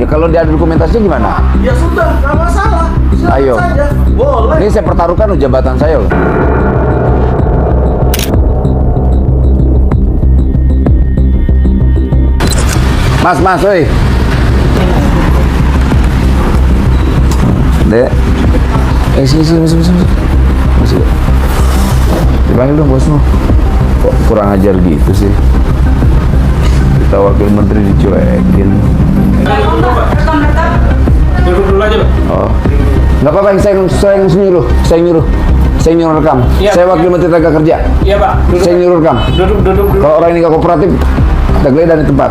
Ya kalau dia ada dokumentasinya gimana? Ya sudah, nggak masalah. Silakan Ayo. saja. Boleh. Ini saya pertaruhkan loh jabatan saya loh. Mas, oi. Dek. Sini. Masuk. Dipanggil dong bosmu. Kok kurang ajar gitu sih? Kita wakil menteri dicuekin. Duduk dulu aja, Pak. Oh. Nggak apa-apa, saya nyuruh rekam. Iya. Saya wakil menteri tenaga kerja. Iya, Pak. Duduk. Saya nyuruh rekam. Duduk. Kalau orang ini nggak kooperatif, kita geledah di tempat.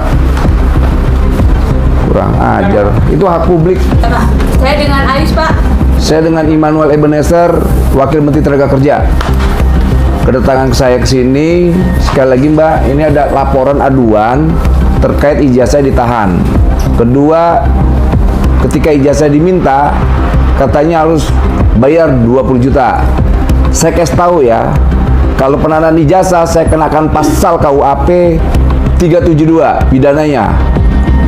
Kurang ajar. Itu hak publik. Pak, saya dengan Ais, Pak. Saya dengan Immanuel Ebenezer, wakil menteri tenaga kerja. Kedatangan saya ke sini, sekali lagi Mbak, ini ada laporan aduan terkait ijazah ditahan. Kedua, ketika ijazah diminta, katanya harus bayar 20 juta. Saya kasih tahu ya, kalau penahanan ijazah saya kenakan pasal KUHP 372 pidananya,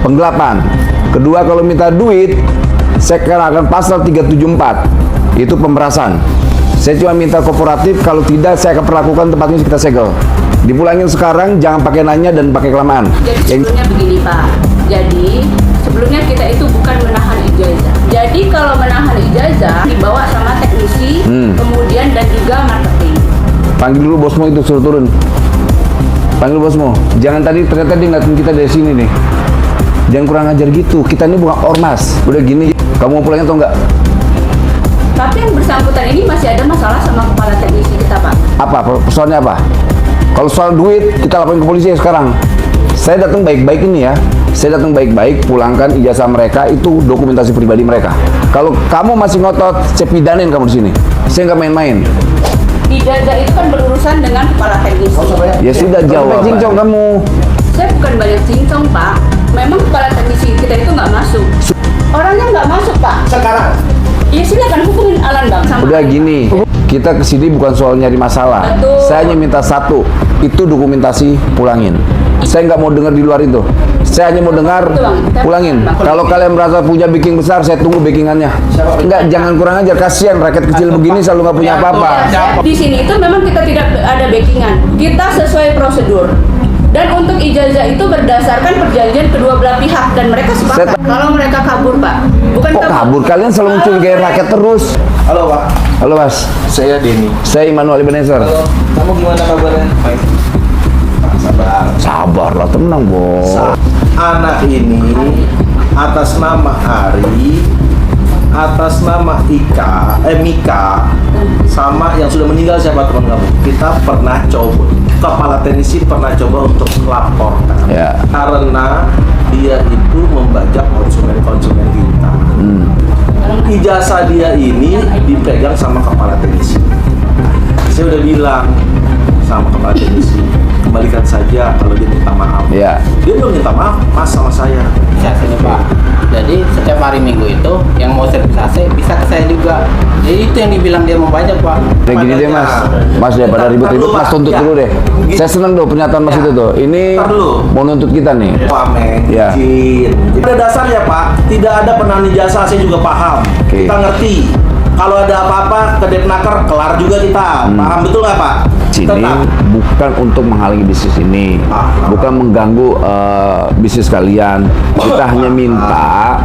penggelapan. Kedua, kalau minta duit, saya kenakan pasal 374, itu pemerasan. Saya cuma minta kooperatif, kalau tidak saya akan perlakukan tempat ini kita segel. Dipulangin sekarang, jangan pakai nanya dan pakai kelamaan. Jadi sebelumnya begini, Pak. Jadi sebelumnya kita itu bukan menahan ijazah. Jadi kalau menahan ijazah dibawa sama teknisi, kemudian dan juga marketing. Panggil dulu bosmu itu, suruh turun. Panggil bosmu. Jangan tadi ternyata dia ngeliatin kita dari sini nih. Jangan kurang ajar gitu. Kita ini bukan ormas. Udah gini, kamu mau pulangin atau enggak? Tapi yang bersangkutan ini masih ada masalah sama kepala teknisi kita, Pak. Apa? Persoalannya apa? Kalau soal duit, kita laporin ke polisi sekarang. Saya datang baik-baik ini ya. Saya datang baik-baik, pulangkan ijazah mereka, itu dokumentasi pribadi mereka. Kalau kamu masih ngotot, saya pidanin kamu di sini. Saya nggak main-main. Ijazah itu kan berurusan dengan kepala teknisi. Ya sudah jawab. Cincong kamu. Saya bukan banyak cincong, Pak. Memang kepala teknisi kita itu nggak masuk. Orangnya nggak masuk, Pak. Sekarang. Ya silakan hubungin Alan, Bang. Sama Udah gini, kita kesini bukan soal nyari masalah. Betul. Saya hanya minta satu, itu dokumentasi pulangin. Saya nggak mau dengar di luar itu. Saya hanya mau dengar pulangin. Kalau kalian merasa punya backing besar, saya tunggu backingannya. Enggak, jangan kurang ajar. Kasihan rakyat kecil begini selalu nggak punya apa-apa. Di sini itu memang kita tidak ada backingan. Kita sesuai prosedur. Dan untuk ijazah itu berdasarkan perjanjian kedua belah pihak dan mereka sepakat. Kalau mereka kabur, Pak, bukan Kok kabur? Kalian selalu mencurigai rakyat terus. Halo, Pak. Halo Mas, Saya Denny. saya Immanuel Ebenezer. Halo. Kamu gimana kabarnya? Baik. Sabar. Sabar lah, tenang bos. Anak ini atas nama Ari, atas nama Mika, sama yang sudah meninggal siapa teman kamu? Kita pernah coba, kepala teknisi pernah coba untuk melaporkan. Ya. Karena dia itu membajak konsumen-konsumen kita. Ijazah dia ini dipegang sama kepala teknisi. Saya udah bilang sama kepala teknisi, kembalikan saja kalau dia minta maaf. Ya. Dia belum minta maaf, Mas, sama saya. Bisa sini Pak. Jadi setiap hari Minggu itu yang mau servisasi bisa ke saya juga. Jadi itu yang dibilang dia membajak Pak. Udah gini deh Mas, Mas daripada ribut-ribut Mas tuntut dulu deh. Saya seneng tuh pernyataan Mas itu tuh. Ini Ntar dulu. mau nuntut kita nih. Pamen, Ya. izin. Pada dasarnya Pak, tidak ada penahan ijazah, saya juga paham. Oke. Kita ngerti. Kalau ada apa-apa ke Depnaker, kelar juga kita. Paham betul nggak Pak? Sini Tetap. bukan untuk menghalangi bisnis ini, bukan mengganggu bisnis kalian. Kita hanya minta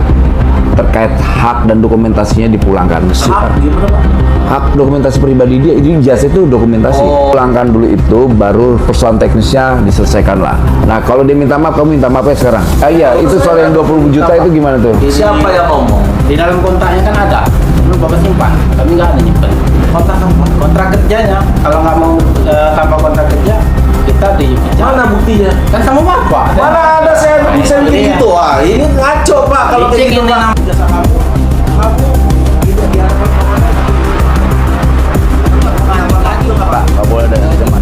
terkait hak dan dokumentasinya dipulangkan. Hak, gimana Pak? Hak dokumentasi pribadi dia, ini ijazah itu dokumentasi. Pulangkan dulu itu, baru persoalan teknisnya diselesaikan lah. Nah kalau dia minta maaf, kamu minta maaf ya sekarang. Iya, itu soal yang 20 juta itu gimana tuh? Siapa yang ngomong? Di dalam kontraknya kan ada. Belum Bapak simpan. Kami nggak ada nyimpen. Kontrak apa? Kontrak kerjanya. Kalau nggak mau tanpa kontrak kerja, kita dipecat. Mana buktinya? Kan sama Bapak. Mana ada saya bisa bikin Iya. gitu? Wah, ini ngaco Pak kalau kayak gitu Pak. Jasa kamu tidak diharapkan kemana? Apa lagi lo Pak? Nggak boleh ada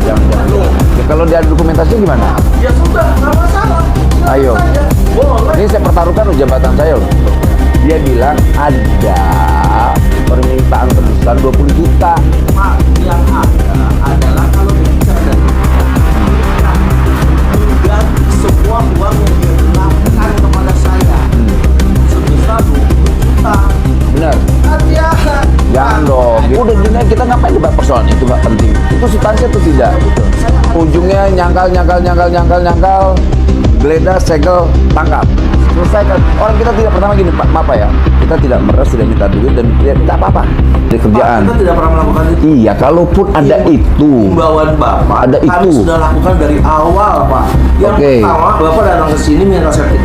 jangan. Ya, kalau dia ada dokumentasinya gimana? Ya sudah, nggak masalah. Ayo. Ini saya pertaruhkan loh jabatan saya loh. Dia bilang ada permintaan tebusan 20 juta. Pak, yang ada adalah kalau berbicara dari mengganti semua uang yang dia gunakan kepada saya sebesar 20 juta. Benar. Ya, Jangan dong. Udah gini kita ngapain debat persoalan itu nggak penting. Itu substansi atau tidak gitu. Ujungnya nyangkal, geledah, segel, tangkap. Selesaikan. Orang kita tidak pertama gini Pak, maaf ya. Kita tidak meres, tidak minta duit dan tidak minta apa-apa di kerjaan. Kita tidak pernah melakukan itu. Iya, kalaupun ada itu. Himbauan Bapak, Ada kami itu. sudah lakukan dari awal, Pak. Yang Oke. pertama, Bapak datang ke sini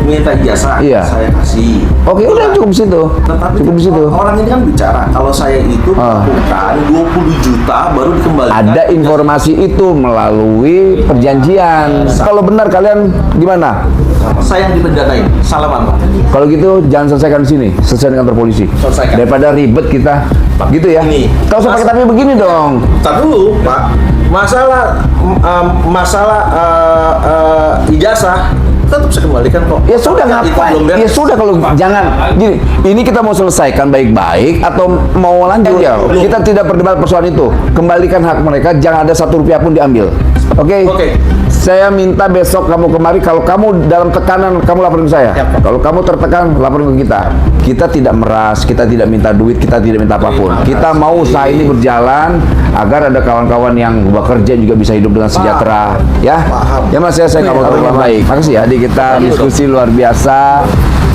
minta ijazah, Iya. saya kasih. Oke, udah cukup situ. Tetapi Cukup di situ. orang ini kan bicara kalau saya itu melakukan 20 juta baru dikembalikan. Ada informasi itu melalui perjanjian. Kalau benar kalian gimana? Saya yang dipidanain. Salaman, Pak. Kalau gitu jangan selesaikan di sini, selesai di kantor polisi. Selesaikan. Daripada ribet kita, gitu ya. Ini. Kalau usah pakai tapi begini dong. Tar dulu, Pak. Masalah ijazah tetap saya kembalikan kok. Ya sudah Kan itu ngapain? belum beres. Ya sudah kalau jangan gini. Ini kita mau selesaikan baik-baik atau mau lanjut ya? Kita tidak berdebat persoalan itu. Kembalikan hak mereka, jangan ada 1 rupiah pun diambil. Oke? Oke. Saya minta besok kamu kemari. Kalau kamu dalam tekanan, kamu laporin ke saya. Kalau kamu tertekan, laporin ke kita. Kita tidak meras, kita tidak minta duit, kita tidak minta apapun. Kita mau usaha ini berjalan agar ada kawan-kawan yang bekerja juga bisa hidup dengan sejahtera. Ya, Paham. ya Mas, saya mau terima baik. Makasih ya, adik kita diskusi luar biasa.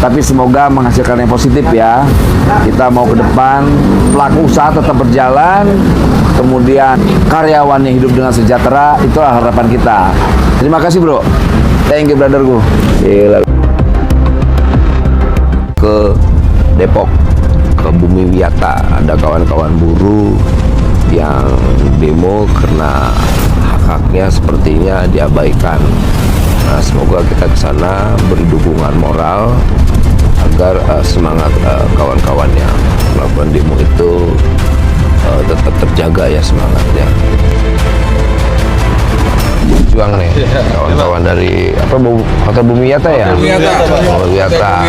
Tapi semoga menghasilkan yang positif ya. Kita mau ke depan, pelaku usaha tetap berjalan, kemudian karyawannya hidup dengan sejahtera, itulah harapan kita. Terima kasih bro, thank you brotherku. Gila. Ke Depok, ke Bumi Wiyata, ada kawan-kawan buruh yang demo karena hak-haknya sepertinya diabaikan. Nah, semoga kita ke sana beri dukungan moral agar semangat kawan-kawan yang melakukan demo itu tetap terjaga ya semangatnya. Juang nih, kawan-kawan dari apa Hotel Bumi Wiyata ya? Bumi Wiyata.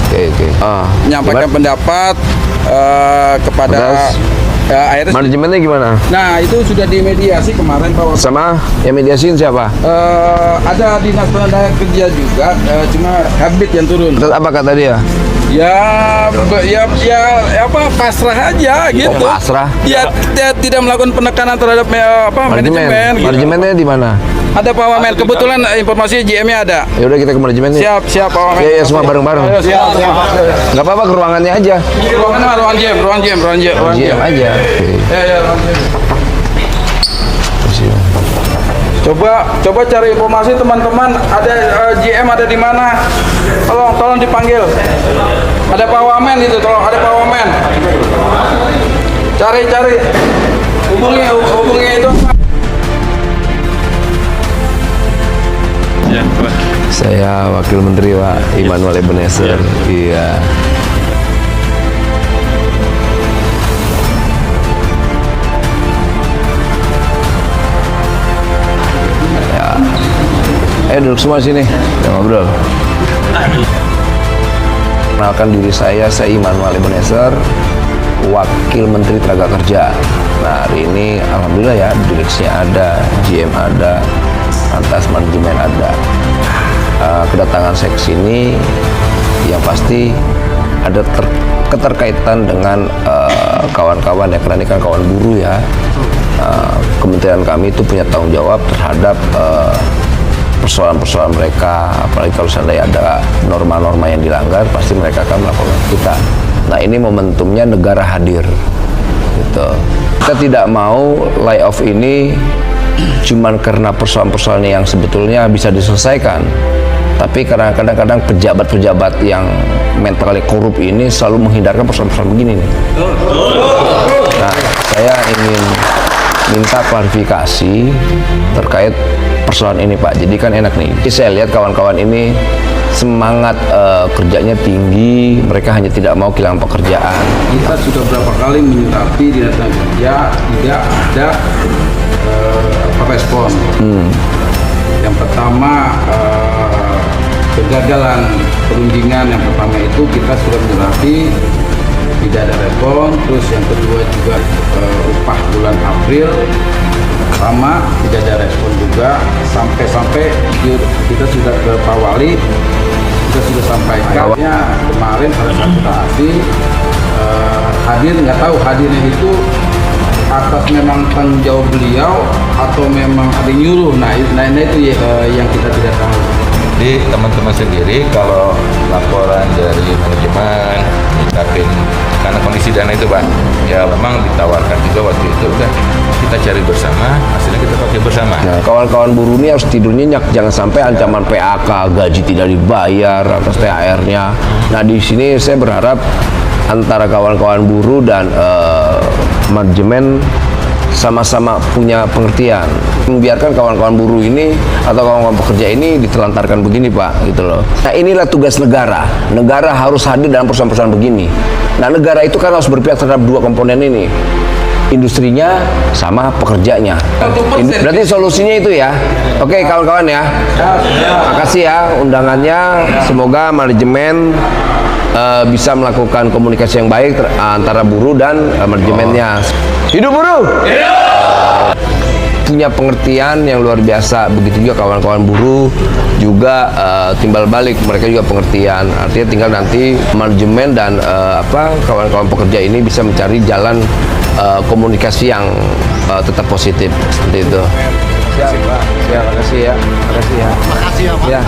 Oke. Menyampaikan pendapat kepada Terus? akhirnya Manajemennya gimana? nah itu sudah dimediasi kemarin Pak Wakil. Sama yang mediasiin siapa? Ada dinas tenaga kerja juga cuma habit yang turun Terus apa kata dia? ya apa pasrah aja gitu pasrah? ya tidak melakukan penekanan terhadap manajemen gitu. Manajemennya di mana? Ada Pak Wamen kebetulan informasi GM-nya ada Ya udah kita ke manajemen nih. siap Pak Wamen Ya semua bareng-bareng. Ayo, siap Nggak apa-apa ke ruangannya aja. ruangan mana? ruang GM aja. Oke. ya ruang GM. Coba cari informasi teman-teman ada GM ada di mana? Tolong dipanggil. Ada Pak Wamen itu, tolong ada Pak Wamen. Cari. Hubungi itu. Saya Wakil Menteri Pak Immanuel Ebenezer. Iya. Duduk semua sini, kita ngobrol. Kenalkan diri saya Immanuel Ebenezer, Wakil Menteri Tenaga Kerja. Nah hari ini alhamdulillah ya direksinya ada, GM ada, lantas manajemen ada. Kedatangan saya ke sini yang pasti ada keterkaitan dengan kawan-kawan ya, karena ini kan kawan buruh ya. Kementerian kami itu punya tanggung jawab terhadap persoalan-persoalan mereka, apalagi kalau seandainya ada norma-norma yang dilanggar, pasti mereka akan melaporkan kita. Nah ini momentumnya negara hadir, gitu. Kita tidak mau layoff ini cuman karena persoalan-persoalan yang sebetulnya bisa diselesaikan, tapi karena kadang-kadang pejabat-pejabat yang mentalnya korup ini selalu menghindarkan persoalan-persoalan begini nih. Nah saya ingin minta klarifikasi terkait persoalan ini Pak. Jadi kan enak nih, saya lihat kawan-kawan ini semangat kerjanya tinggi, mereka hanya tidak mau kehilangan pekerjaan. Kita sudah berapa kali menyikapi dinas tenaga kerja tidak ada respon. Yang pertama kegagalan perundingan yang pertama itu kita sudah menyurati tidak ada respon, terus yang kedua juga upah bulan April sama tidak ada respon juga, sampai kita sudah ke Pak Wali, kita sudah sampaikan kemarin pada saat kita hadir, nggak tahu hadirnya itu atas memang tanggung jawab beliau atau memang ada yang nyuruh. Nah itu yang kita tidak tahu. Jadi teman-teman sendiri kalau laporan dari manajemen nyikapin karena kondisi dana itu Pak, ya memang ditawarkan juga waktu itu udah kita cari bersama, hasilnya kita pakai bersama. Nah, kawan-kawan buruh ini harus tidur nyenyak, jangan sampai ancaman PHK, gaji tidak dibayar atas THR-nya. Nah di sini saya berharap antara kawan-kawan buruh dan manajemen sama-sama punya pengertian. Membiarkan kawan-kawan buruh ini atau kawan-kawan pekerja ini ditelantarkan begini Pak, gitu loh. Nah inilah tugas negara. Negara harus hadir dalam persoalan-persoalan begini. Nah negara itu kan harus berpihak terhadap dua komponen ini, industrinya sama pekerjanya. Berarti solusinya itu ya. Oke kawan-kawan ya. Makasih ya undangannya. Semoga manajemen bisa melakukan komunikasi yang baik antara buruh dan manajemennya. Hidup buruh! Punya pengertian yang luar biasa. Begitu juga kawan-kawan buruh juga timbal balik, mereka juga pengertian. Artinya tinggal nanti manajemen dan kawan-kawan pekerja ini bisa mencari jalan komunikasi yang tetap positif seperti itu. Siap, Pak. Siap, makasih ya. Makasih ya. Makasih ya, Pak. Ya.